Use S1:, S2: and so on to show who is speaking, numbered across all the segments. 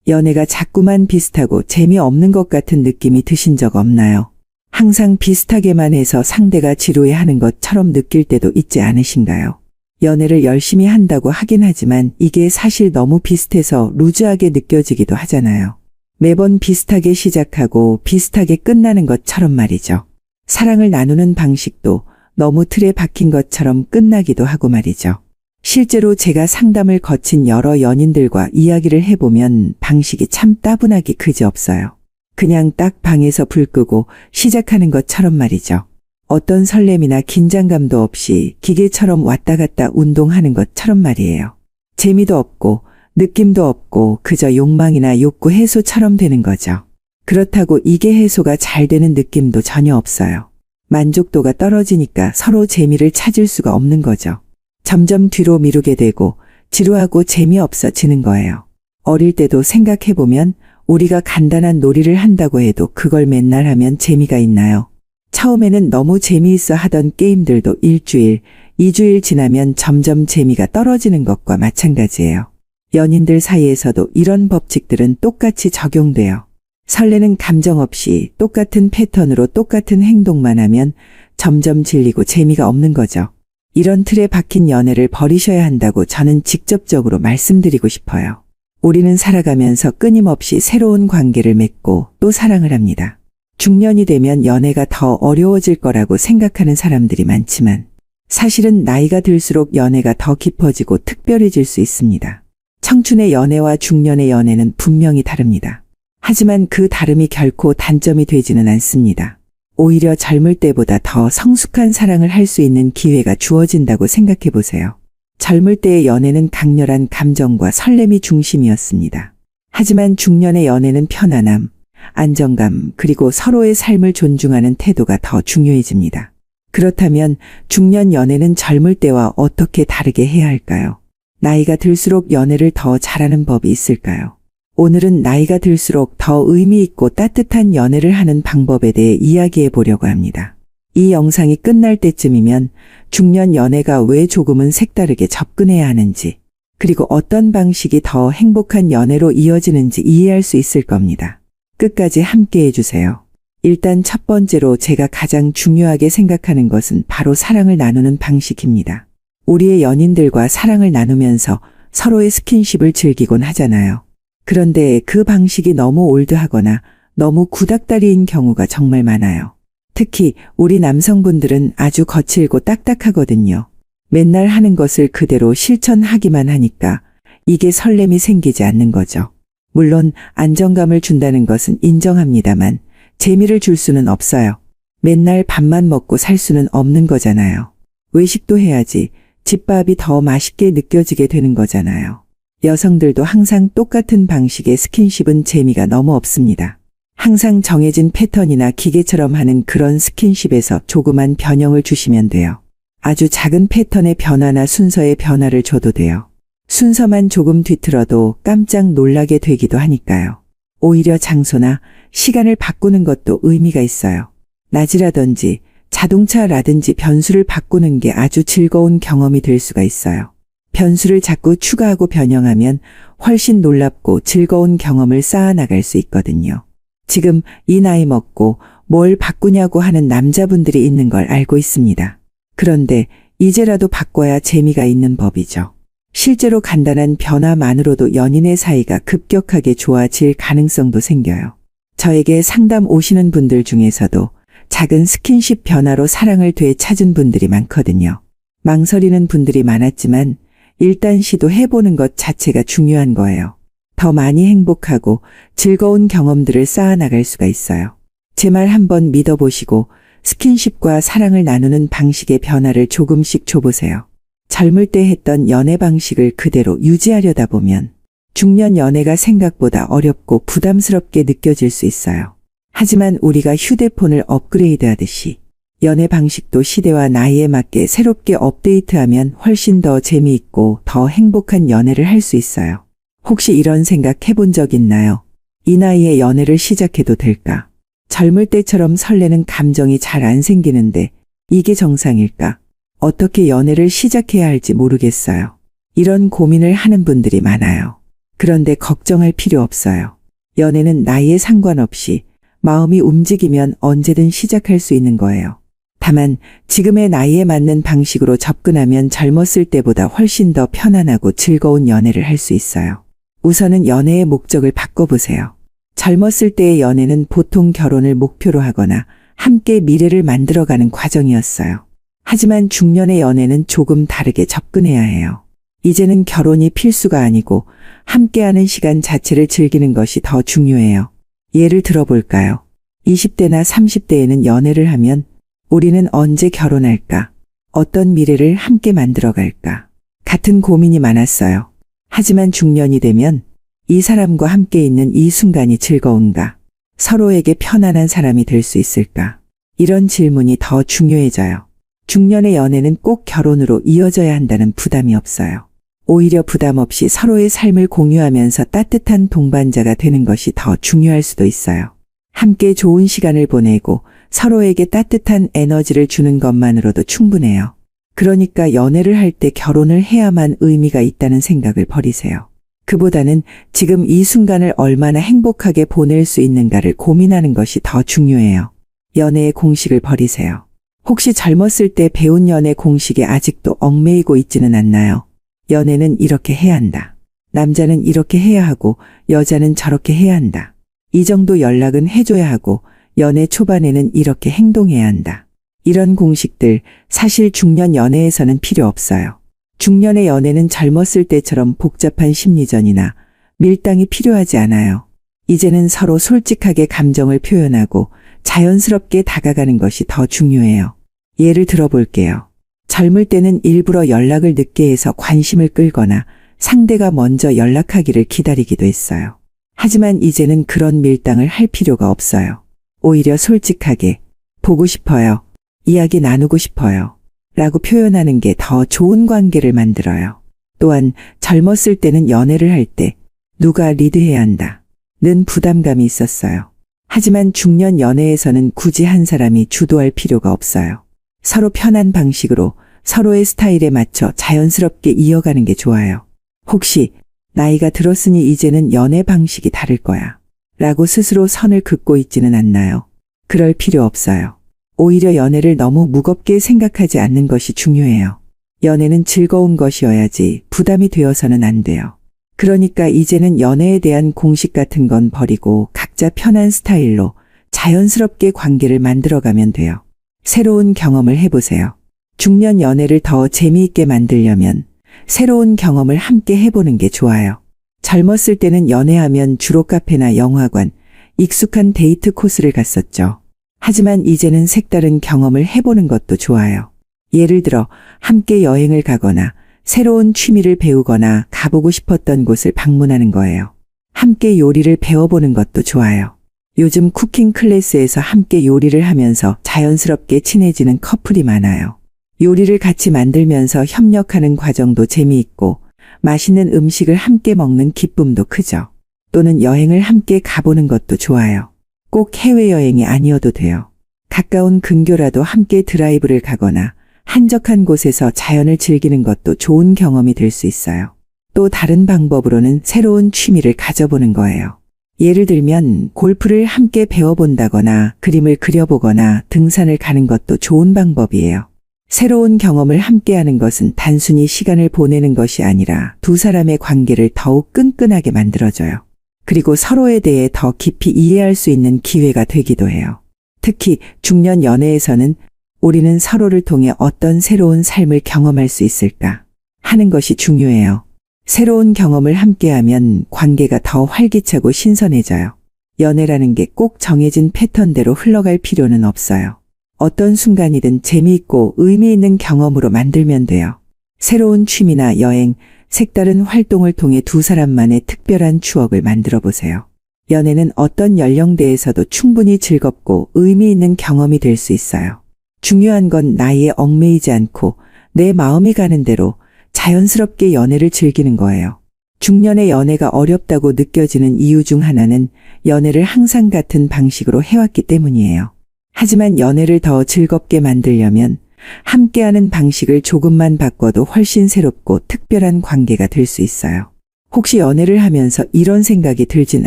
S1: 연애가 자꾸만 비슷하고 재미없는 것 같은 느낌이 드신 적 없나요? 항상 비슷하게만 해서 상대가 지루해하는 것처럼 느낄 때도 있지 않으신가요? 연애를 열심히 한다고 하긴 하지만 이게 사실 너무 비슷해서 루즈하게 느껴지기도 하잖아요. 매번 비슷하게 시작하고 비슷하게 끝나는 것처럼 말이죠. 사랑을 나누는 방식도 너무 틀에 박힌 것처럼 끝나기도 하고 말이죠. 실제로 제가 상담을 거친 여러 연인들과 이야기를 해보면 방식이 참 따분하기 그지없어요. 그냥 딱 방에서 불 끄고 시작하는 것처럼 말이죠. 어떤 설렘이나 긴장감도 없이 기계처럼 왔다 갔다 운동하는 것처럼 말이에요. 재미도 없고 느낌도 없고 그저 욕망이나 욕구 해소처럼 되는 거죠. 그렇다고 이게 해소가 잘 되는 느낌도 전혀 없어요. 만족도가 떨어지니까 서로 재미를 찾을 수가 없는 거죠. 점점 뒤로 미루게 되고 지루하고 재미없어지는 거예요. 어릴 때도 생각해보면 우리가 간단한 놀이를 한다고 해도 그걸 맨날 하면 재미가 있나요? 처음에는 너무 재미있어 하던 게임들도 일주일, 2주일 지나면 점점 재미가 떨어지는 것과 마찬가지예요. 연인들 사이에서도 이런 법칙들은 똑같이 적용돼요. 설레는 감정 없이 똑같은 패턴으로 똑같은 행동만 하면 점점 질리고 재미가 없는 거죠. 이런 틀에 박힌 연애를 버리셔야 한다고 저는 직접적으로 말씀드리고 싶어요. 우리는 살아가면서 끊임없이 새로운 관계를 맺고 또 사랑을 합니다. 중년이 되면 연애가 더 어려워질 거라고 생각하는 사람들이 많지만 사실은 나이가 들수록 연애가 더 깊어지고 특별해질 수 있습니다. 청춘의 연애와 중년의 연애는 분명히 다릅니다. 하지만 그 다름이 결코 단점이 되지는 않습니다. 오히려 젊을 때보다 더 성숙한 사랑을 할 수 있는 기회가 주어진다고 생각해 보세요. 젊을 때의 연애는 강렬한 감정과 설렘이 중심이었습니다. 하지만 중년의 연애는 편안함, 안정감, 그리고 서로의 삶을 존중하는 태도가 더 중요해집니다. 그렇다면 중년 연애는 젊을 때와 어떻게 다르게 해야 할까요? 나이가 들수록 연애를 더 잘하는 법이 있을까요? 오늘은 나이가 들수록 더 의미 있고 따뜻한 연애를 하는 방법에 대해 이야기해 보려고 합니다. 이 영상이 끝날 때쯤이면 중년 연애가 왜 조금은 색다르게 접근해야 하는지, 그리고 어떤 방식이 더 행복한 연애로 이어지는지 이해할 수 있을 겁니다. 끝까지 함께 해주세요. 일단 첫 번째로 제가 가장 중요하게 생각하는 것은 바로 사랑을 나누는 방식입니다. 우리의 연인들과 사랑을 나누면서 서로의 스킨십을 즐기곤 하잖아요. 그런데 그 방식이 너무 올드하거나 너무 구닥다리인 경우가 정말 많아요. 특히 우리 남성분들은 아주 거칠고 딱딱하거든요. 맨날 하는 것을 그대로 실천하기만 하니까 이게 설렘이 생기지 않는 거죠. 물론 안정감을 준다는 것은 인정합니다만 재미를 줄 수는 없어요. 맨날 밥만 먹고 살 수는 없는 거잖아요. 외식도 해야지 집밥이 더 맛있게 느껴지게 되는 거잖아요. 여성들도 항상 똑같은 방식의 스킨십은 재미가 너무 없습니다. 항상 정해진 패턴이나 기계처럼 하는 그런 스킨십에서 조그만 변형을 주시면 돼요. 아주 작은 패턴의 변화나 순서의 변화를 줘도 돼요. 순서만 조금 뒤틀어도 깜짝 놀라게 되기도 하니까요. 오히려 장소나 시간을 바꾸는 것도 의미가 있어요. 낮이라든지 자동차라든지 변수를 바꾸는 게 아주 즐거운 경험이 될 수가 있어요. 변수를 자꾸 추가하고 변형하면 훨씬 놀랍고 즐거운 경험을 쌓아나갈 수 있거든요. 지금 이 나이 먹고 뭘 바꾸냐고 하는 남자분들이 있는 걸 알고 있습니다. 그런데 이제라도 바꿔야 재미가 있는 법이죠. 실제로 간단한 변화만으로도 연인의 사이가 급격하게 좋아질 가능성도 생겨요. 저에게 상담 오시는 분들 중에서도 작은 스킨십 변화로 사랑을 되찾은 분들이 많거든요. 망설이는 분들이 많았지만 일단 시도해보는 것 자체가 중요한 거예요. 더 많이 행복하고 즐거운 경험들을 쌓아나갈 수가 있어요. 제 말 한번 믿어보시고 스킨십과 사랑을 나누는 방식의 변화를 조금씩 줘보세요. 젊을 때 했던 연애 방식을 그대로 유지하려다 보면 중년 연애가 생각보다 어렵고 부담스럽게 느껴질 수 있어요. 하지만 우리가 휴대폰을 업그레이드하듯이 연애 방식도 시대와 나이에 맞게 새롭게 업데이트하면 훨씬 더 재미있고 더 행복한 연애를 할 수 있어요. 혹시 이런 생각 해본 적 있나요? 이 나이에 연애를 시작해도 될까? 젊을 때처럼 설레는 감정이 잘 안 생기는데 이게 정상일까? 어떻게 연애를 시작해야 할지 모르겠어요. 이런 고민을 하는 분들이 많아요. 그런데 걱정할 필요 없어요. 연애는 나이에 상관없이 마음이 움직이면 언제든 시작할 수 있는 거예요. 다만 지금의 나이에 맞는 방식으로 접근하면 젊었을 때보다 훨씬 더 편안하고 즐거운 연애를 할 수 있어요. 우선은 연애의 목적을 바꿔보세요. 젊었을 때의 연애는 보통 결혼을 목표로 하거나 함께 미래를 만들어가는 과정이었어요. 하지만 중년의 연애는 조금 다르게 접근해야 해요. 이제는 결혼이 필수가 아니고 함께하는 시간 자체를 즐기는 것이 더 중요해요. 예를 들어볼까요? 20대나 30대에는 연애를 하면 우리는 언제 결혼할까? 어떤 미래를 함께 만들어갈까? 같은 고민이 많았어요. 하지만 중년이 되면 이 사람과 함께 있는 이 순간이 즐거운가? 서로에게 편안한 사람이 될 수 있을까? 이런 질문이 더 중요해져요. 중년의 연애는 꼭 결혼으로 이어져야 한다는 부담이 없어요. 오히려 부담 없이 서로의 삶을 공유하면서 따뜻한 동반자가 되는 것이 더 중요할 수도 있어요. 함께 좋은 시간을 보내고 서로에게 따뜻한 에너지를 주는 것만으로도 충분해요. 그러니까 연애를 할 때 결혼을 해야만 의미가 있다는 생각을 버리세요. 그보다는 지금 이 순간을 얼마나 행복하게 보낼 수 있는가를 고민하는 것이 더 중요해요. 연애의 공식을 버리세요. 혹시 젊었을 때 배운 연애 공식에 아직도 얽매이고 있지는 않나요? 연애는 이렇게 해야 한다. 남자는 이렇게 해야 하고 여자는 저렇게 해야 한다. 이 정도 연락은 해줘야 하고 연애 초반에는 이렇게 행동해야 한다. 이런 공식들 사실 중년 연애에서는 필요 없어요. 중년의 연애는 젊었을 때처럼 복잡한 심리전이나 밀당이 필요하지 않아요. 이제는 서로 솔직하게 감정을 표현하고 자연스럽게 다가가는 것이 더 중요해요. 예를 들어볼게요. 젊을 때는 일부러 연락을 늦게 해서 관심을 끌거나 상대가 먼저 연락하기를 기다리기도 했어요. 하지만 이제는 그런 밀당을 할 필요가 없어요. 오히려 솔직하게 보고 싶어요. 이야기 나누고 싶어요. 라고 표현하는 게 더 좋은 관계를 만들어요. 또한 젊었을 때는 연애를 할 때 누가 리드해야 한다. 는 부담감이 있었어요. 하지만 중년 연애에서는 굳이 한 사람이 주도할 필요가 없어요. 서로 편한 방식으로 서로의 스타일에 맞춰 자연스럽게 이어가는 게 좋아요. 혹시 나이가 들었으니 이제는 연애 방식이 다를 거야. 라고 스스로 선을 긋고 있지는 않나요? 그럴 필요 없어요. 오히려 연애를 너무 무겁게 생각하지 않는 것이 중요해요. 연애는 즐거운 것이어야지 부담이 되어서는 안 돼요. 그러니까 이제는 연애에 대한 공식 같은 건 버리고 각자 편한 스타일로 자연스럽게 관계를 만들어가면 돼요. 새로운 경험을 해보세요. 중년 연애를 더 재미있게 만들려면 새로운 경험을 함께 해보는 게 좋아요. 젊었을 때는 연애하면 주로 카페나 영화관, 익숙한 데이트 코스를 갔었죠. 하지만 이제는 색다른 경험을 해보는 것도 좋아요. 예를 들어 함께 여행을 가거나 새로운 취미를 배우거나 가보고 싶었던 곳을 방문하는 거예요. 함께 요리를 배워보는 것도 좋아요. 요즘 쿠킹 클래스에서 함께 요리를 하면서 자연스럽게 친해지는 커플이 많아요. 요리를 같이 만들면서 협력하는 과정도 재미있고 맛있는 음식을 함께 먹는 기쁨도 크죠. 또는 여행을 함께 가보는 것도 좋아요. 꼭 해외여행이 아니어도 돼요. 가까운 근교라도 함께 드라이브를 가거나 한적한 곳에서 자연을 즐기는 것도 좋은 경험이 될 수 있어요. 또 다른 방법으로는 새로운 취미를 가져보는 거예요. 예를 들면 골프를 함께 배워본다거나 그림을 그려보거나 등산을 가는 것도 좋은 방법이에요. 새로운 경험을 함께하는 것은 단순히 시간을 보내는 것이 아니라 두 사람의 관계를 더욱 끈끈하게 만들어줘요. 그리고 서로에 대해 더 깊이 이해할 수 있는 기회가 되기도 해요. 특히 중년 연애에서는 우리는 서로를 통해 어떤 새로운 삶을 경험할 수 있을까 하는 것이 중요해요. 새로운 경험을 함께하면 관계가 더 활기차고 신선해져요. 연애라는 게 꼭 정해진 패턴대로 흘러갈 필요는 없어요. 어떤 순간이든 재미있고 의미 있는 경험으로 만들면 돼요. 새로운 취미나 여행, 색다른 활동을 통해 두 사람만의 특별한 추억을 만들어 보세요. 연애는 어떤 연령대에서도 충분히 즐겁고 의미 있는 경험이 될 수 있어요. 중요한 건 나이에 얽매이지 않고 내 마음이 가는 대로 자연스럽게 연애를 즐기는 거예요. 중년의 연애가 어렵다고 느껴지는 이유 중 하나는 연애를 항상 같은 방식으로 해왔기 때문이에요. 하지만 연애를 더 즐겁게 만들려면 함께하는 방식을 조금만 바꿔도 훨씬 새롭고 특별한 관계가 될 수 있어요. 혹시 연애를 하면서 이런 생각이 들진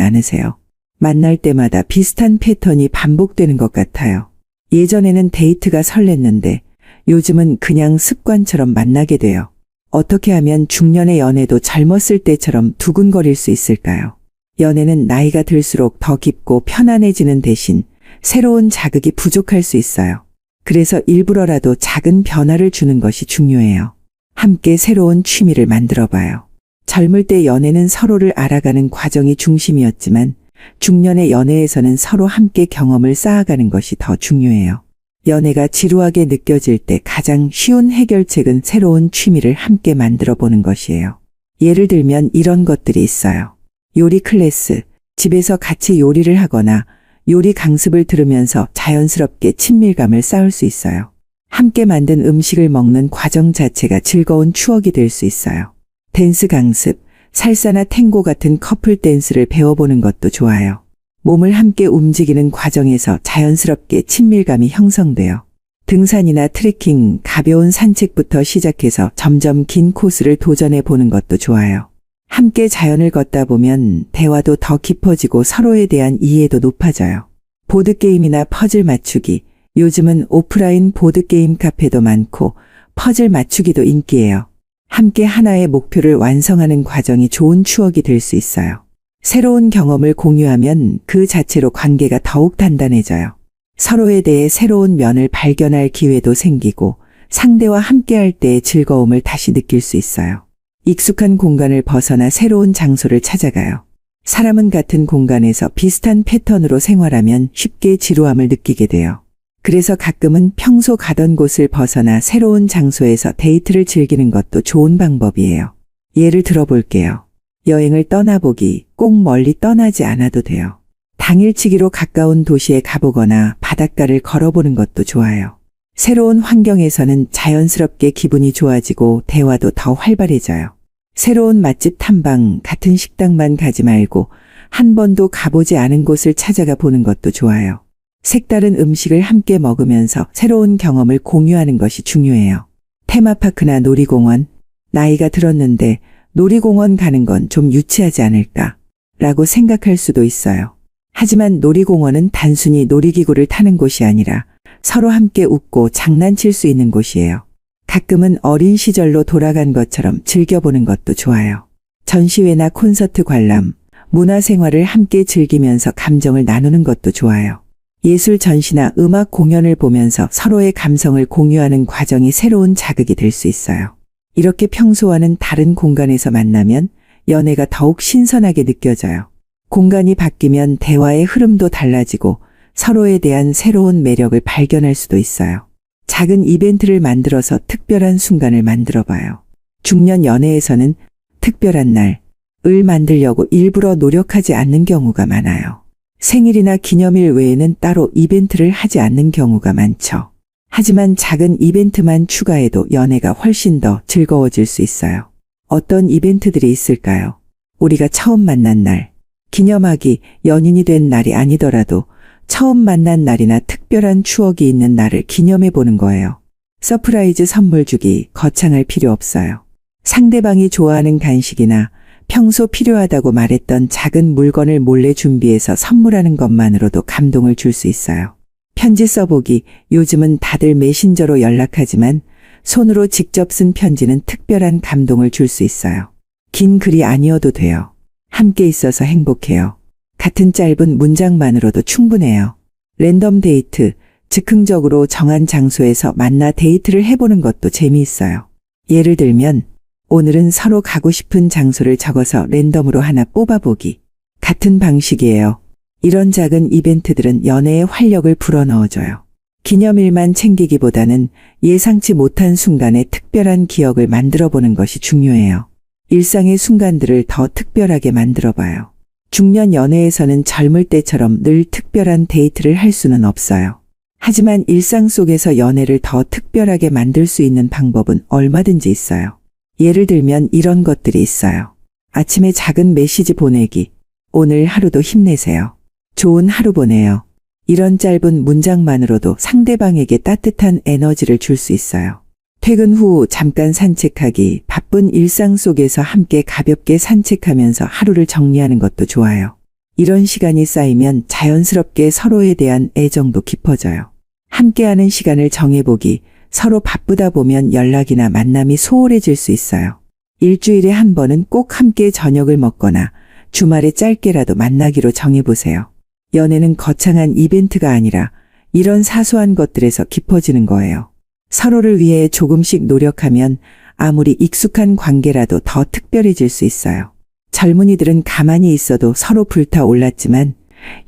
S1: 않으세요? 만날 때마다 비슷한 패턴이 반복되는 것 같아요. 예전에는 데이트가 설렜는데 요즘은 그냥 습관처럼 만나게 돼요. 어떻게 하면 중년의 연애도 젊었을 때처럼 두근거릴 수 있을까요? 연애는 나이가 들수록 더 깊고 편안해지는 대신 새로운 자극이 부족할 수 있어요. 그래서 일부러라도 작은 변화를 주는 것이 중요해요. 함께 새로운 취미를 만들어 봐요. 젊을 때 연애는 서로를 알아가는 과정이 중심이었지만 중년의 연애에서는 서로 함께 경험을 쌓아가는 것이 더 중요해요. 연애가 지루하게 느껴질 때 가장 쉬운 해결책은 새로운 취미를 함께 만들어 보는 것이에요. 예를 들면 이런 것들이 있어요. 요리 클래스, 집에서 같이 요리를 하거나 요리 강습을 들으면서 자연스럽게 친밀감을 쌓을 수 있어요. 함께 만든 음식을 먹는 과정 자체가 즐거운 추억이 될 수 있어요. 댄스 강습, 살사나 탱고 같은 커플 댄스를 배워보는 것도 좋아요. 몸을 함께 움직이는 과정에서 자연스럽게 친밀감이 형성돼요. 등산이나 트레킹, 가벼운 산책부터 시작해서 점점 긴 코스를 도전해 보는 것도 좋아요. 함께 자연을 걷다 보면 대화도 더 깊어지고 서로에 대한 이해도 높아져요. 보드게임이나 퍼즐 맞추기, 요즘은 오프라인 보드게임 카페도 많고 퍼즐 맞추기도 인기예요. 함께 하나의 목표를 완성하는 과정이 좋은 추억이 될 수 있어요. 새로운 경험을 공유하면 그 자체로 관계가 더욱 단단해져요. 서로에 대해 새로운 면을 발견할 기회도 생기고 상대와 함께할 때의 즐거움을 다시 느낄 수 있어요. 익숙한 공간을 벗어나 새로운 장소를 찾아가요. 사람은 같은 공간에서 비슷한 패턴으로 생활하면 쉽게 지루함을 느끼게 돼요. 그래서 가끔은 평소 가던 곳을 벗어나 새로운 장소에서 데이트를 즐기는 것도 좋은 방법이에요. 예를 들어볼게요. 여행을 떠나보기, 꼭 멀리 떠나지 않아도 돼요. 당일치기로 가까운 도시에 가보거나 바닷가를 걸어보는 것도 좋아요. 새로운 환경에서는 자연스럽게 기분이 좋아지고 대화도 더 활발해져요. 새로운 맛집 탐방, 같은 식당만 가지 말고 한 번도 가보지 않은 곳을 찾아가 보는 것도 좋아요. 색다른 음식을 함께 먹으면서 새로운 경험을 공유하는 것이 중요해요. 테마파크나 놀이공원, 나이가 들었는데 놀이공원 가는 건 좀 유치하지 않을까? 라고 생각할 수도 있어요. 하지만 놀이공원은 단순히 놀이기구를 타는 곳이 아니라 서로 함께 웃고 장난칠 수 있는 곳이에요. 가끔은 어린 시절로 돌아간 것처럼 즐겨보는 것도 좋아요. 전시회나 콘서트 관람, 문화생활을 함께 즐기면서 감정을 나누는 것도 좋아요. 예술 전시나 음악 공연을 보면서 서로의 감성을 공유하는 과정이 새로운 자극이 될 수 있어요. 이렇게 평소와는 다른 공간에서 만나면 연애가 더욱 신선하게 느껴져요. 공간이 바뀌면 대화의 흐름도 달라지고 서로에 대한 새로운 매력을 발견할 수도 있어요. 작은 이벤트를 만들어서 특별한 순간을 만들어 봐요. 중년 연애에서는 특별한 날을 만들려고 일부러 노력하지 않는 경우가 많아요. 생일이나 기념일 외에는 따로 이벤트를 하지 않는 경우가 많죠. 하지만 작은 이벤트만 추가해도 연애가 훨씬 더 즐거워질 수 있어요. 어떤 이벤트들이 있을까요? 우리가 처음 만난 날, 기념하기, 연인이 된 날이 아니더라도 처음 만난 날이나 특별한 추억이 있는 날을 기념해 보는 거예요. 서프라이즈 선물 주기, 거창할 필요 없어요. 상대방이 좋아하는 간식이나 평소 필요하다고 말했던 작은 물건을 몰래 준비해서 선물하는 것만으로도 감동을 줄 수 있어요. 편지 써보기, 요즘은 다들 메신저로 연락하지만 손으로 직접 쓴 편지는 특별한 감동을 줄 수 있어요. 긴 글이 아니어도 돼요. 함께 있어서 행복해요. 같은 짧은 문장만으로도 충분해요. 랜덤 데이트, 즉흥적으로 정한 장소에서 만나 데이트를 해보는 것도 재미있어요. 예를 들면 오늘은 서로 가고 싶은 장소를 적어서 랜덤으로 하나 뽑아보기. 같은 방식이에요. 이런 작은 이벤트들은 연애의 활력을 불어넣어줘요. 기념일만 챙기기보다는 예상치 못한 순간에 특별한 기억을 만들어보는 것이 중요해요. 일상의 순간들을 더 특별하게 만들어봐요. 중년 연애에서는 젊을 때처럼 늘 특별한 데이트를 할 수는 없어요. 하지만 일상 속에서 연애를 더 특별하게 만들 수 있는 방법은 얼마든지 있어요. 예를 들면 이런 것들이 있어요. 아침에 작은 메시지 보내기. 오늘 하루도 힘내세요. 좋은 하루 보내요. 이런 짧은 문장만으로도 상대방에게 따뜻한 에너지를 줄 수 있어요. 퇴근 후 잠깐 산책하기, 바쁜 일상 속에서 함께 가볍게 산책하면서 하루를 정리하는 것도 좋아요. 이런 시간이 쌓이면 자연스럽게 서로에 대한 애정도 깊어져요. 함께하는 시간을 정해보기, 서로 바쁘다 보면 연락이나 만남이 소홀해질 수 있어요. 일주일에 한 번은 꼭 함께 저녁을 먹거나 주말에 짧게라도 만나기로 정해보세요. 연애는 거창한 이벤트가 아니라 이런 사소한 것들에서 깊어지는 거예요. 서로를 위해 조금씩 노력하면 아무리 익숙한 관계라도 더 특별해질 수 있어요. 젊은이들은 가만히 있어도 서로 불타올랐지만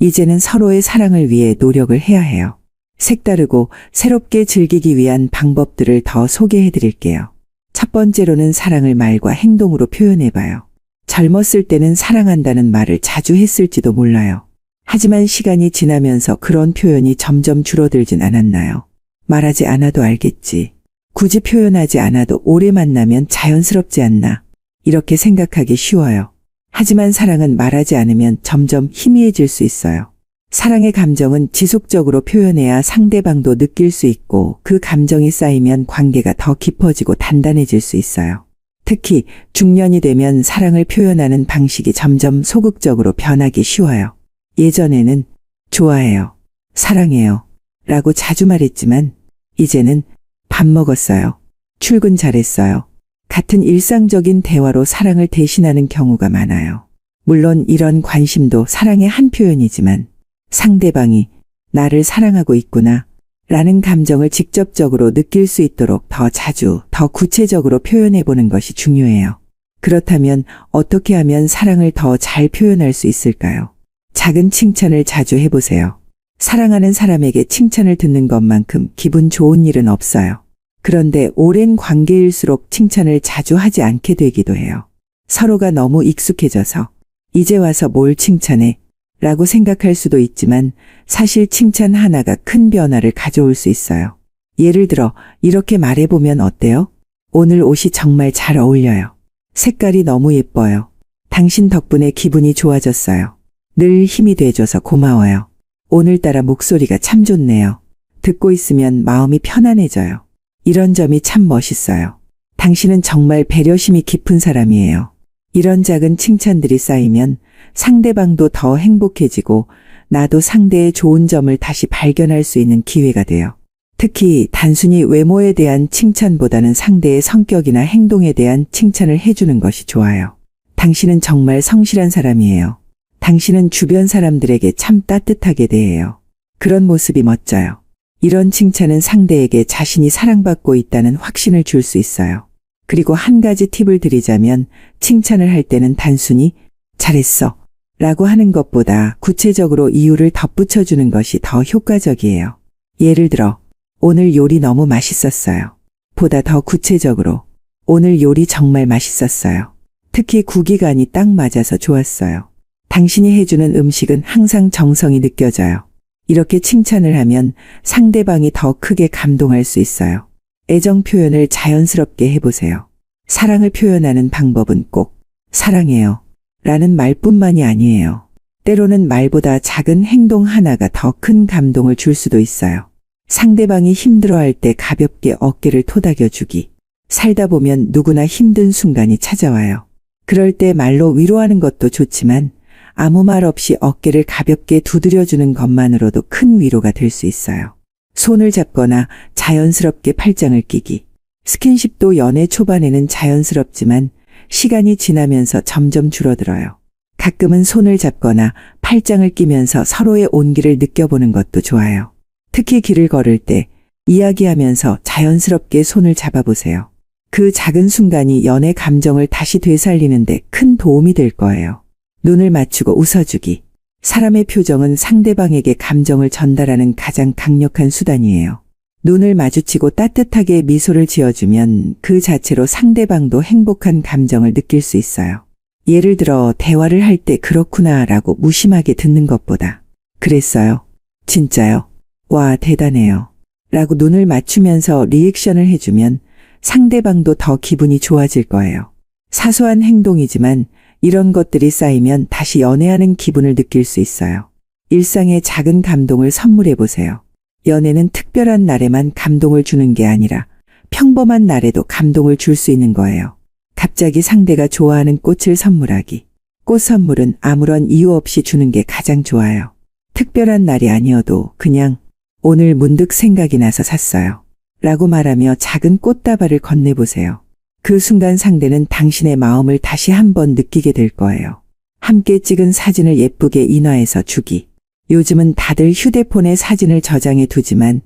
S1: 이제는 서로의 사랑을 위해 노력을 해야 해요. 색다르고 새롭게 즐기기 위한 방법들을 더 소개해 드릴게요. 첫 번째로는 사랑을 말과 행동으로 표현해봐요. 젊었을 때는 사랑한다는 말을 자주 했을지도 몰라요. 하지만 시간이 지나면서 그런 표현이 점점 줄어들진 않았나요? 말하지 않아도 알겠지. 굳이 표현하지 않아도 오래 만나면 자연스럽지 않나. 이렇게 생각하기 쉬워요. 하지만 사랑은 말하지 않으면 점점 희미해질 수 있어요. 사랑의 감정은 지속적으로 표현해야 상대방도 느낄 수 있고 그 감정이 쌓이면 관계가 더 깊어지고 단단해질 수 있어요. 특히 중년이 되면 사랑을 표현하는 방식이 점점 소극적으로 변하기 쉬워요. 예전에는 좋아해요, 사랑해요 라고 자주 말했지만 이제는 밥 먹었어요, 출근 잘했어요 같은 일상적인 대화로 사랑을 대신하는 경우가 많아요. 물론 이런 관심도 사랑의 한 표현이지만 상대방이 나를 사랑하고 있구나 라는 감정을 직접적으로 느낄 수 있도록 더 자주, 더 구체적으로 표현해보는 것이 중요해요. 그렇다면 어떻게 하면 사랑을 더 잘 표현할 수 있을까요? 작은 칭찬을 자주 해보세요. 사랑하는 사람에게 칭찬을 듣는 것만큼 기분 좋은 일은 없어요. 그런데 오랜 관계일수록 칭찬을 자주 하지 않게 되기도 해요. 서로가 너무 익숙해져서 이제 와서 뭘 칭찬해? 라고 생각할 수도 있지만 사실 칭찬 하나가 큰 변화를 가져올 수 있어요. 예를 들어 이렇게 말해보면 어때요? 오늘 옷이 정말 잘 어울려요. 색깔이 너무 예뻐요. 당신 덕분에 기분이 좋아졌어요. 늘 힘이 돼줘서 고마워요. 오늘따라 목소리가 참 좋네요. 듣고 있으면 마음이 편안해져요. 이런 점이 참 멋있어요. 당신은 정말 배려심이 깊은 사람이에요. 이런 작은 칭찬들이 쌓이면 상대방도 더 행복해지고 나도 상대의 좋은 점을 다시 발견할 수 있는 기회가 돼요. 특히 단순히 외모에 대한 칭찬보다는 상대의 성격이나 행동에 대한 칭찬을 해주는 것이 좋아요. 당신은 정말 성실한 사람이에요. 당신은 주변 사람들에게 참 따뜻하게 대해요. 그런 모습이 멋져요. 이런 칭찬은 상대에게 자신이 사랑받고 있다는 확신을 줄 수 있어요. 그리고 한 가지 팁을 드리자면 칭찬을 할 때는 단순히 잘했어 라고 하는 것보다 구체적으로 이유를 덧붙여주는 것이 더 효과적이에요. 예를 들어 오늘 요리 너무 맛있었어요. 보다 더 구체적으로 오늘 요리 정말 맛있었어요. 특히 구기간이 딱 맞아서 좋았어요. 당신이 해주는 음식은 항상 정성이 느껴져요. 이렇게 칭찬을 하면 상대방이 더 크게 감동할 수 있어요. 애정 표현을 자연스럽게 해보세요. 사랑을 표현하는 방법은 꼭 사랑해요 라는 말뿐만이 아니에요. 때로는 말보다 작은 행동 하나가 더 큰 감동을 줄 수도 있어요. 상대방이 힘들어할 때 가볍게 어깨를 토닥여주기. 살다 보면 누구나 힘든 순간이 찾아와요. 그럴 때 말로 위로하는 것도 좋지만 아무 말 없이 어깨를 가볍게 두드려주는 것만으로도 큰 위로가 될 수 있어요. 손을 잡거나 자연스럽게 팔짱을 끼기. 스킨십도 연애 초반에는 자연스럽지만 시간이 지나면서 점점 줄어들어요. 가끔은 손을 잡거나 팔짱을 끼면서 서로의 온기를 느껴보는 것도 좋아요. 특히 길을 걸을 때 이야기하면서 자연스럽게 손을 잡아보세요. 그 작은 순간이 연애 감정을 다시 되살리는데 큰 도움이 될 거예요. 눈을 맞추고 웃어주기. 사람의 표정은 상대방에게 감정을 전달하는 가장 강력한 수단이에요. 눈을 마주치고 따뜻하게 미소를 지어주면 그 자체로 상대방도 행복한 감정을 느낄 수 있어요. 예를 들어 대화를 할 때 그렇구나 라고 무심하게 듣는 것보다 그랬어요? 진짜요? 와, 대단해요 라고 눈을 맞추면서 리액션을 해주면 상대방도 더 기분이 좋아질 거예요. 사소한 행동이지만 이런 것들이 쌓이면 다시 연애하는 기분을 느낄 수 있어요. 일상의 작은 감동을 선물해 보세요. 연애는 특별한 날에만 감동을 주는 게 아니라 평범한 날에도 감동을 줄 수 있는 거예요. 갑자기 상대가 좋아하는 꽃을 선물하기. 꽃 선물은 아무런 이유 없이 주는 게 가장 좋아요. 특별한 날이 아니어도 그냥 오늘 문득 생각이 나서 샀어요. 라고 말하며 작은 꽃다발을 건네보세요. 그 순간 상대는 당신의 마음을 다시 한번 느끼게 될 거예요. 함께 찍은 사진을 예쁘게 인화해서 주기. 요즘은 다들 휴대폰에 사진을 저장해 두지만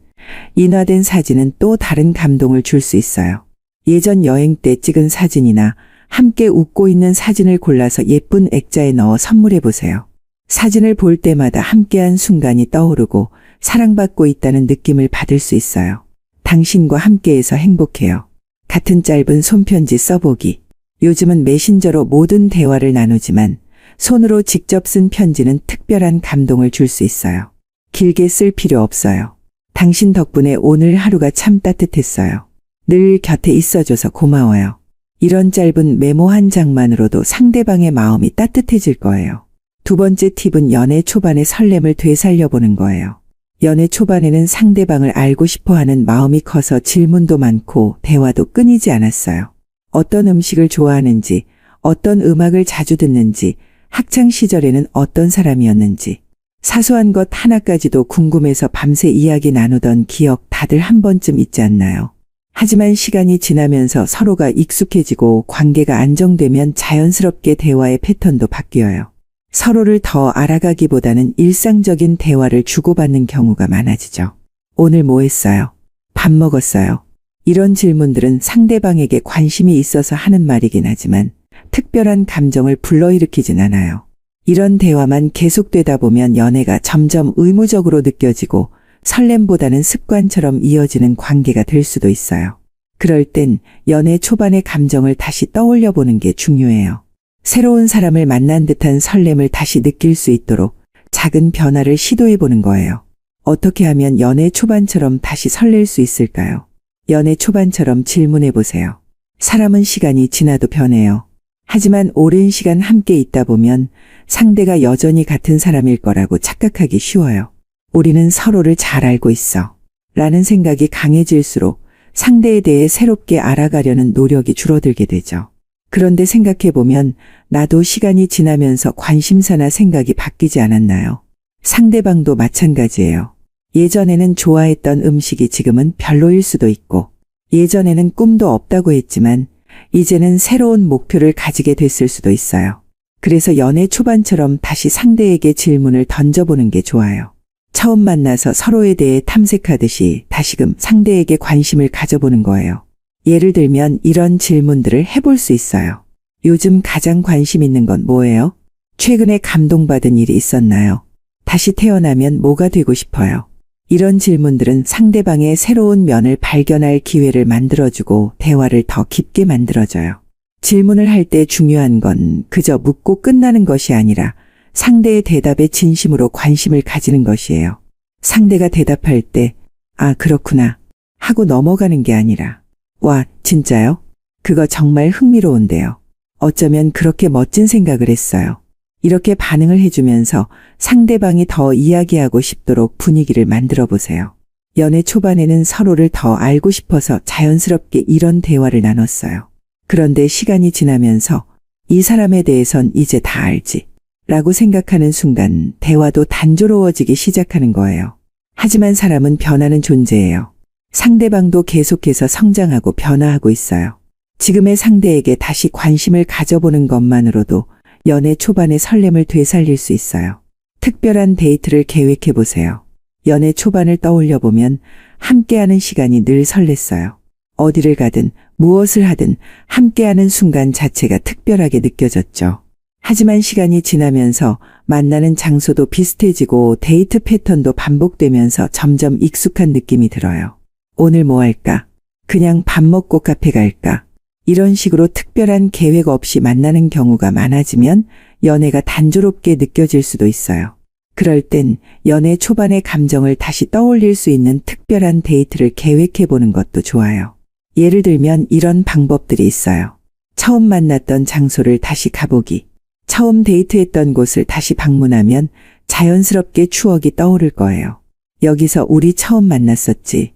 S1: 인화된 사진은 또 다른 감동을 줄 수 있어요. 예전 여행 때 찍은 사진이나 함께 웃고 있는 사진을 골라서 예쁜 액자에 넣어 선물해 보세요. 사진을 볼 때마다 함께한 순간이 떠오르고 사랑받고 있다는 느낌을 받을 수 있어요. 당신과 함께해서 행복해요. 같은 짧은 손편지 써보기. 요즘은 메신저로 모든 대화를 나누지만 손으로 직접 쓴 편지는 특별한 감동을 줄 수 있어요. 길게 쓸 필요 없어요. 당신 덕분에 오늘 하루가 참 따뜻했어요. 늘 곁에 있어줘서 고마워요. 이런 짧은 메모 한 장만으로도 상대방의 마음이 따뜻해질 거예요. 두 번째 팁은 연애 초반의 설렘을 되살려보는 거예요. 연애 초반에는 상대방을 알고 싶어하는 마음이 커서 질문도 많고 대화도 끊이지 않았어요. 어떤 음식을 좋아하는지, 어떤 음악을 자주 듣는지, 학창 시절에는 어떤 사람이었는지, 사소한 것 하나까지도 궁금해서 밤새 이야기 나누던 기억 다들 한 번쯤 있지 않나요? 하지만 시간이 지나면서 서로가 익숙해지고 관계가 안정되면 자연스럽게 대화의 패턴도 바뀌어요. 서로를 더 알아가기보다는 일상적인 대화를 주고받는 경우가 많아지죠. 오늘 뭐 했어요? 밥 먹었어요? 이런 질문들은 상대방에게 관심이 있어서 하는 말이긴 하지만 특별한 감정을 불러일으키진 않아요. 이런 대화만 계속되다 보면 연애가 점점 의무적으로 느껴지고 설렘보다는 습관처럼 이어지는 관계가 될 수도 있어요. 그럴 땐 연애 초반의 감정을 다시 떠올려 보는 게 중요해요. 새로운 사람을 만난 듯한 설렘을 다시 느낄 수 있도록 작은 변화를 시도해 보는 거예요. 어떻게 하면 연애 초반처럼 다시 설렐 수 있을까요? 연애 초반처럼 질문해 보세요. 사람은 시간이 지나도 변해요. 하지만 오랜 시간 함께 있다 보면 상대가 여전히 같은 사람일 거라고 착각하기 쉬워요. 우리는 서로를 잘 알고 있어. 라는 생각이 강해질수록 상대에 대해 새롭게 알아가려는 노력이 줄어들게 되죠. 그런데 생각해보면 나도 시간이 지나면서 관심사나 생각이 바뀌지 않았나요? 상대방도 마찬가지예요. 예전에는 좋아했던 음식이 지금은 별로일 수도 있고, 예전에는 꿈도 없다고 했지만 이제는 새로운 목표를 가지게 됐을 수도 있어요. 그래서 연애 초반처럼 다시 상대에게 질문을 던져보는 게 좋아요. 처음 만나서 서로에 대해 탐색하듯이 다시금 상대에게 관심을 가져보는 거예요. 예를 들면 이런 질문들을 해볼 수 있어요. 요즘 가장 관심 있는 건 뭐예요? 최근에 감동받은 일이 있었나요? 다시 태어나면 뭐가 되고 싶어요? 이런 질문들은 상대방의 새로운 면을 발견할 기회를 만들어주고 대화를 더 깊게 만들어줘요. 질문을 할 때 중요한 건 그저 묻고 끝나는 것이 아니라 상대의 대답에 진심으로 관심을 가지는 것이에요. 상대가 대답할 때, 아, 그렇구나 하고 넘어가는 게 아니라, 와, 진짜요? 그거 정말 흥미로운데요. 어쩌면 그렇게 멋진 생각을 했어요. 이렇게 반응을 해주면서 상대방이 더 이야기하고 싶도록 분위기를 만들어 보세요. 연애 초반에는 서로를 더 알고 싶어서 자연스럽게 이런 대화를 나눴어요. 그런데 시간이 지나면서 이 사람에 대해선 이제 다 알지 라고 생각하는 순간 대화도 단조로워지기 시작하는 거예요. 하지만 사람은 변하는 존재예요. 상대방도 계속해서 성장하고 변화하고 있어요. 지금의 상대에게 다시 관심을 가져보는 것만으로도 연애 초반의 설렘을 되살릴 수 있어요. 특별한 데이트를 계획해 보세요. 연애 초반을 떠올려 보면 함께하는 시간이 늘 설렜어요. 어디를 가든 무엇을 하든 함께하는 순간 자체가 특별하게 느껴졌죠. 하지만 시간이 지나면서 만나는 장소도 비슷해지고 데이트 패턴도 반복되면서 점점 익숙한 느낌이 들어요. 오늘 뭐 할까? 그냥 밥 먹고 카페 갈까? 이런 식으로 특별한 계획 없이 만나는 경우가 많아지면 연애가 단조롭게 느껴질 수도 있어요. 그럴 땐 연애 초반의 감정을 다시 떠올릴 수 있는 특별한 데이트를 계획해 보는 것도 좋아요. 예를 들면 이런 방법들이 있어요. 처음 만났던 장소를 다시 가보기. 처음 데이트했던 곳을 다시 방문하면 자연스럽게 추억이 떠오를 거예요. 여기서 우리 처음 만났었지.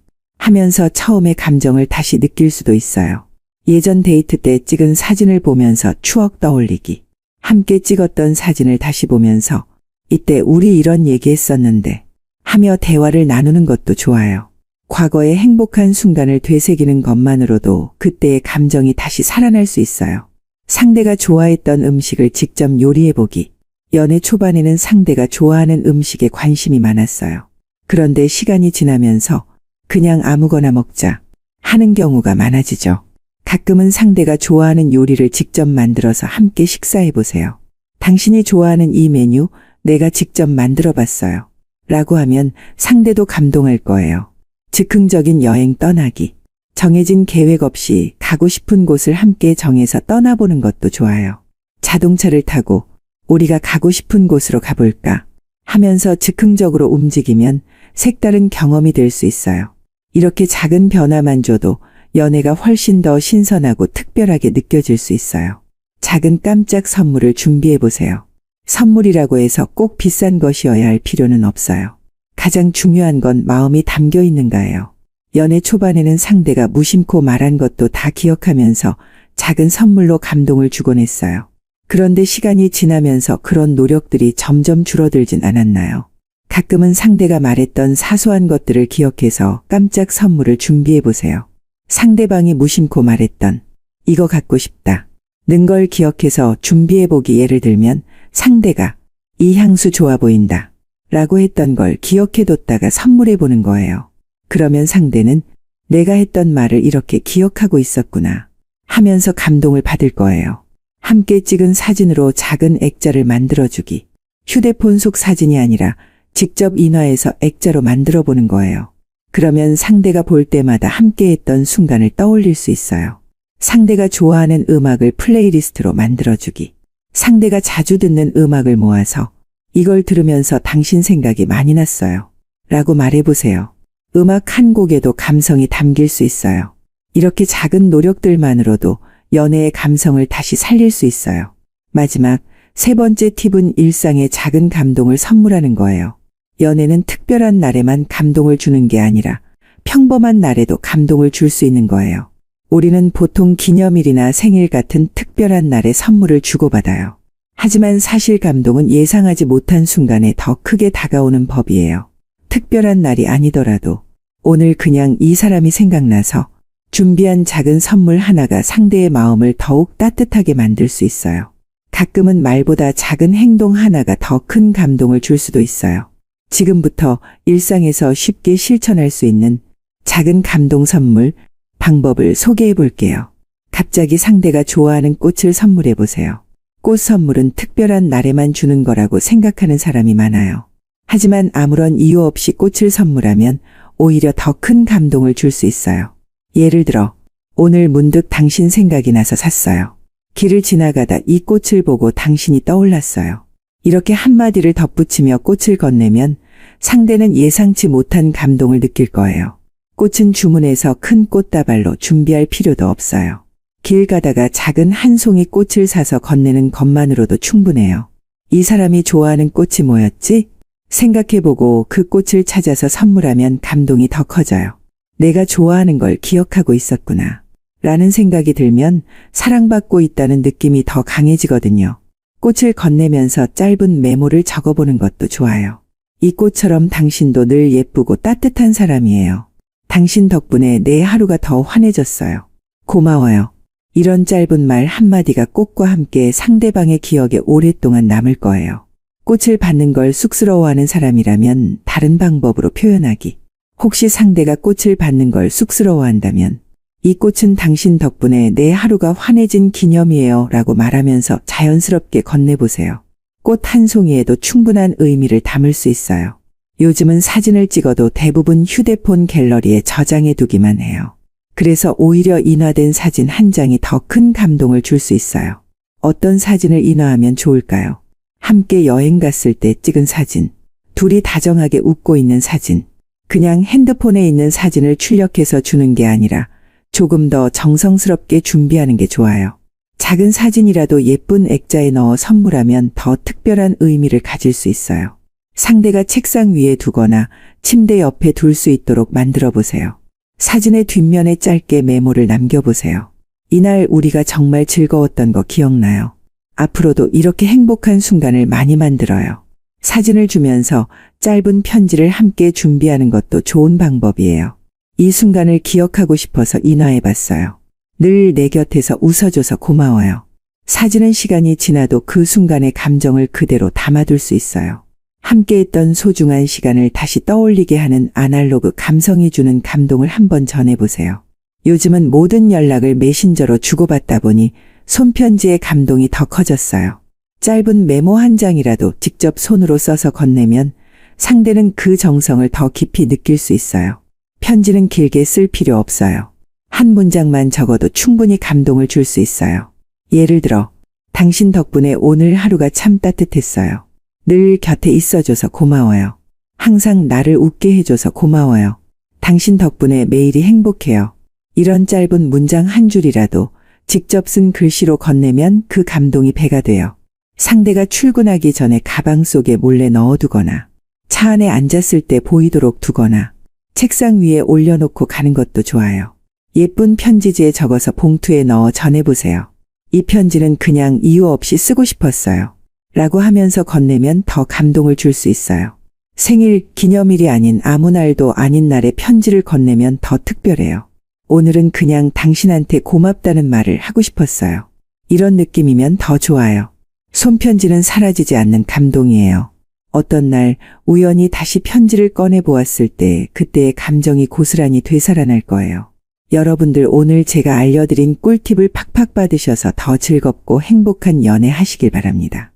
S1: 하면서 처음의 감정을 다시 느낄 수도 있어요. 예전 데이트 때 찍은 사진을 보면서 추억 떠올리기. 함께 찍었던 사진을 다시 보면서 이때 우리 이런 얘기했었는데 하며 대화를 나누는 것도 좋아요. 과거의 행복한 순간을 되새기는 것만으로도 그때의 감정이 다시 살아날 수 있어요. 상대가 좋아했던 음식을 직접 요리해보기. 연애 초반에는 상대가 좋아하는 음식에 관심이 많았어요. 그런데 시간이 지나면서 그냥 아무거나 먹자 하는 경우가 많아지죠. 가끔은 상대가 좋아하는 요리를 직접 만들어서 함께 식사해보세요. 당신이 좋아하는 이 메뉴 내가 직접 만들어봤어요. 라고 하면 상대도 감동할 거예요. 즉흥적인 여행 떠나기. 정해진 계획 없이 가고 싶은 곳을 함께 정해서 떠나보는 것도 좋아요. 자동차를 타고 우리가 가고 싶은 곳으로 가볼까 하면서 즉흥적으로 움직이면 색다른 경험이 될 수 있어요. 이렇게 작은 변화만 줘도 연애가 훨씬 더 신선하고 특별하게 느껴질 수 있어요. 작은 깜짝 선물을 준비해 보세요. 선물이라고 해서 꼭 비싼 것이어야 할 필요는 없어요. 가장 중요한 건 마음이 담겨 있는가예요. 연애 초반에는 상대가 무심코 말한 것도 다 기억하면서 작은 선물로 감동을 주곤 했어요. 그런데 시간이 지나면서 그런 노력들이 점점 줄어들진 않았나요? 가끔은 상대가 말했던 사소한 것들을 기억해서 깜짝 선물을 준비해 보세요. 상대방이 무심코 말했던 이거 갖고 싶다 는 걸 기억해서 준비해 보기. 예를 들면 상대가 이 향수 좋아 보인다 라고 했던 걸 기억해 뒀다가 선물해 보는 거예요. 그러면 상대는 내가 했던 말을 이렇게 기억하고 있었구나 하면서 감동을 받을 거예요. 함께 찍은 사진으로 작은 액자를 만들어주기. 휴대폰 속 사진이 아니라 직접 인화해서 액자로 만들어 보는 거예요. 그러면 상대가 볼 때마다 함께 했던 순간을 떠올릴 수 있어요. 상대가 좋아하는 음악을 플레이리스트로 만들어주기. 상대가 자주 듣는 음악을 모아서 이걸 들으면서 당신 생각이 많이 났어요. 라고 말해보세요. 음악 한 곡에도 감성이 담길 수 있어요. 이렇게 작은 노력들만으로도 연애의 감성을 다시 살릴 수 있어요. 마지막 세 번째 팁은 일상의 작은 감동을 선물하는 거예요. 연애는 특별한 날에만 감동을 주는 게 아니라 평범한 날에도 감동을 줄 수 있는 거예요. 우리는 보통 기념일이나 생일 같은 특별한 날에 선물을 주고받아요. 하지만 사실 감동은 예상하지 못한 순간에 더 크게 다가오는 법이에요. 특별한 날이 아니더라도 오늘 그냥 이 사람이 생각나서 준비한 작은 선물 하나가 상대의 마음을 더욱 따뜻하게 만들 수 있어요. 가끔은 말보다 작은 행동 하나가 더 큰 감동을 줄 수도 있어요. 지금부터 일상에서 쉽게 실천할 수 있는 작은 감동 선물 방법을 소개해 볼게요. 갑자기 상대가 좋아하는 꽃을 선물해 보세요. 꽃 선물은 특별한 날에만 주는 거라고 생각하는 사람이 많아요. 하지만 아무런 이유 없이 꽃을 선물하면 오히려 더 큰 감동을 줄 수 있어요. 예를 들어 오늘 문득 당신 생각이 나서 샀어요. 길을 지나가다 이 꽃을 보고 당신이 떠올랐어요. 이렇게 한마디를 덧붙이며 꽃을 건네면 상대는 예상치 못한 감동을 느낄 거예요. 꽃은 주문해서 큰 꽃다발로 준비할 필요도 없어요. 길 가다가 작은 한 송이 꽃을 사서 건네는 것만으로도 충분해요. 이 사람이 좋아하는 꽃이 뭐였지? 생각해보고 그 꽃을 찾아서 선물하면 감동이 더 커져요. 내가 좋아하는 걸 기억하고 있었구나 라는 생각이 들면 사랑받고 있다는 느낌이 더 강해지거든요. 꽃을 건네면서 짧은 메모를 적어보는 것도 좋아요. 이 꽃처럼 당신도 늘 예쁘고 따뜻한 사람이에요. 당신 덕분에 내 하루가 더 환해졌어요. 고마워요. 이런 짧은 말 한마디가 꽃과 함께 상대방의 기억에 오랫동안 남을 거예요. 꽃을 받는 걸 쑥스러워하는 사람이라면 다른 방법으로 표현하기. 혹시 상대가 꽃을 받는 걸 쑥스러워한다면 이 꽃은 당신 덕분에 내 하루가 환해진 기념이에요 라고 말하면서 자연스럽게 건네보세요. 꽃 한 송이에도 충분한 의미를 담을 수 있어요. 요즘은 사진을 찍어도 대부분 휴대폰 갤러리에 저장해 두기만 해요. 그래서 오히려 인화된 사진 한 장이 더 큰 감동을 줄 수 있어요. 어떤 사진을 인화하면 좋을까요? 함께 여행 갔을 때 찍은 사진, 둘이 다정하게 웃고 있는 사진, 그냥 핸드폰에 있는 사진을 출력해서 주는 게 아니라 조금 더 정성스럽게 준비하는 게 좋아요. 작은 사진이라도 예쁜 액자에 넣어 선물하면 더 특별한 의미를 가질 수 있어요. 상대가 책상 위에 두거나 침대 옆에 둘 수 있도록 만들어 보세요. 사진의 뒷면에 짧게 메모를 남겨보세요. 이날 우리가 정말 즐거웠던 거 기억나요? 앞으로도 이렇게 행복한 순간을 많이 만들어요. 사진을 주면서 짧은 편지를 함께 준비하는 것도 좋은 방법이에요. 이 순간을 기억하고 싶어서 인화해봤어요. 늘 내 곁에서 웃어줘서 고마워요. 사진은 시간이 지나도 그 순간의 감정을 그대로 담아둘 수 있어요. 함께했던 소중한 시간을 다시 떠올리게 하는 아날로그 감성이 주는 감동을 한번 전해보세요. 요즘은 모든 연락을 메신저로 주고받다 보니 손편지의 감동이 더 커졌어요. 짧은 메모 한 장이라도 직접 손으로 써서 건네면 상대는 그 정성을 더 깊이 느낄 수 있어요. 편지는 길게 쓸 필요 없어요. 한 문장만 적어도 충분히 감동을 줄 수 있어요. 예를 들어, 당신 덕분에 오늘 하루가 참 따뜻했어요. 늘 곁에 있어줘서 고마워요. 항상 나를 웃게 해줘서 고마워요. 당신 덕분에 매일이 행복해요. 이런 짧은 문장 한 줄이라도 직접 쓴 글씨로 건네면 그 감동이 배가 돼요. 상대가 출근하기 전에 가방 속에 몰래 넣어두거나 차 안에 앉았을 때 보이도록 두거나 책상 위에 올려놓고 가는 것도 좋아요. 예쁜 편지지에 적어서 봉투에 넣어 전해보세요. 이 편지는 그냥 이유 없이 쓰고 싶었어요. 라고 하면서 건네면 더 감동을 줄 수 있어요. 생일, 기념일이 아닌 아무 날도 아닌 날에 편지를 건네면 더 특별해요. 오늘은 그냥 당신한테 고맙다는 말을 하고 싶었어요. 이런 느낌이면 더 좋아요. 손편지는 사라지지 않는 감동이에요. 어떤 날 우연히 다시 편지를 꺼내 보았을 때 그때의 감정이 고스란히 되살아날 거예요. 여러분들 오늘 제가 알려드린 꿀팁을 팍팍 받으셔서 더 즐겁고 행복한 연애 하시길 바랍니다.